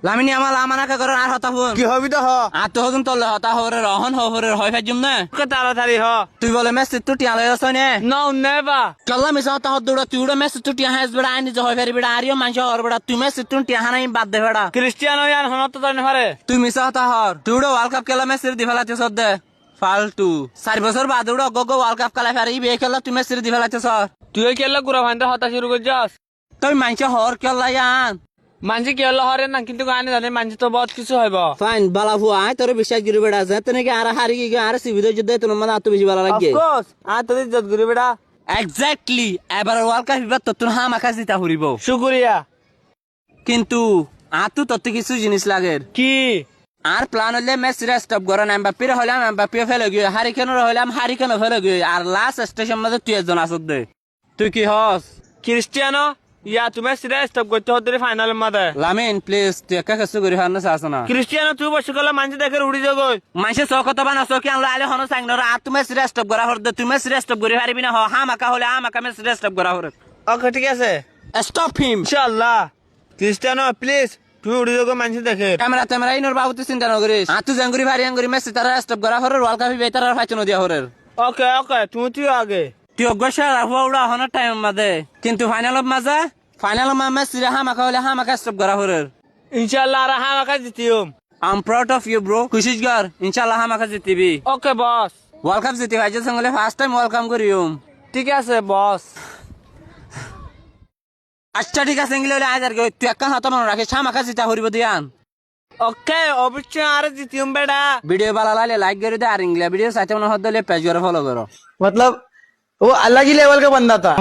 Lamine আমার আমানাকে করে আর হতা হন কি হবি তো হ আর তো হজুন তোলে হতা হরে রহন হরে হয় ফাজুম না তাড়াতাড়ি হ তুই বলে মেসি তুই টিয়া লয় আসছ নে নো নেভার কল্লা মিস হতা হদ দুড়া তুই মেসি তুই টিয়া হাস বড়া আইনি যে হয় ফেরি বড়া আরিও মানছ হর বড়া তুই মেসি তুই টিয়া হানাই বাদ দে বড়া ক্রিস্টিয়ানো ইয়ান হনত তো নেভারে তুই মিস হতা হর তুই ওয়ার্ল্ড কাপ খেলা মেসির দি ফেলাতে সদ্দে ফালতু 4 বছর বাদ উড়ো গগো ওয়ার্ল্ড কাপ খেলা ফেরি বে খেলা তুই মেসির দি ফেলাতে সর তুই কেলা গুরা ভান্ডা হতা শুরু করছস তুই মানছ হর খেলা ইয়ান মানজি কি হলো হরে না কিন্তু গানে জানে মানজি তো বহুত কিছু হইব ফাইন বালা ভুয়া আয় তোর বিশ্বাস করি বেড়া আছে তুই কি আর হারি কি আর সিবিদের যুদ্ধে তোর মানে এত বেশি ভালো লাগে অফকোর্স তোর ইজ্জত করি বেটা এক্স্যাক্টলি এবার ওয়ার্ল্ড কাপ এবার তোর হা মাখা জিতা হরিব শুকরিয়া কিন্তু আতু তোর কিছু জিনিস লাগে কি আর প্ল্যান হলে মেসি স্টপ করা না এমবাপ্পে হলাম এমবাপ্পে ফেলে গিয়ে হারিকেন হলাম হারিকেন ফেলে গিয়ে আর লাস্ট স্টেশন মধ্যে তুই একজন আসত দে তুই কি হস ক্রিস্টিয়ানো ইয়া তুমি সিরিয়াস স্টপ করতে হতে ফাইনাল মধ্যে লামিন প্লিজ তুই একা কাছে করি হারনা চাস না ক্রিস্টিয়ানো তুই বসে গেলে মানজি দেখে উড়ি যাগো মাইসে চকত বানা চকি আনলো আলে হনো সাইন আর তুমি সিরিয়াস স্টপ করা হর দে তুমি সিরিয়াস স্টপ করি হারিবি না হা মাকা হলে হা মাকা মে সিরিয়াস স্টপ করা হর ওকে ঠিক আছে স্টপ হিম ইনশাআল্লাহ ক্রিস্টিয়ানো প্লিজ তুই উড়ি যাগো মানজি দেখে ক্যামেরা ইনোর বাবু তুই চিন্তা না করিস তুই জাঙ্গুরি ভারি আঙ্গুরি মেসি তারা স্টপ করা হর ওয়ার্ল্ড কাপ বেতার আর ফাইচনো দিয়া হরের ওকে ওকে তুই আগে তুই অগ্রসর রাহুয়া উড়া হনার টাইম মাঝে কিন্তু ফাইনাল মাঝে ফাইনাল মেসি হা মাকা হলে হা মাকা স্টপ করা হরের ইনশাআল্লাহ আর হ্যাঁ আমাকে জিতিম I'm proud of you, bro. Khushi's গর ইনশাআল্লাহ আমাকে জিতিবি ওকে বস ওয়ার্ল্ড কাপ জিতি ভাইজের সঙ্গে ফার্স্ট টাইম ওয়েলকাম করিম ঠিক আছে বস আচ্ছা ঠিক আছে ইংলে আজ আর তুই একটা হাত মনে রাখিস আমাকে জিতা হরিব দিয়ান ওকে অবশ্যই আর জিতিম বেটা ভিডিও ভালো লাগলে লাইক করে দে আর ইংলে ভিডিও সাথে মনে হদ পেজ করে ফলো করো मतलब वो अलग ही लेवल का बंदा था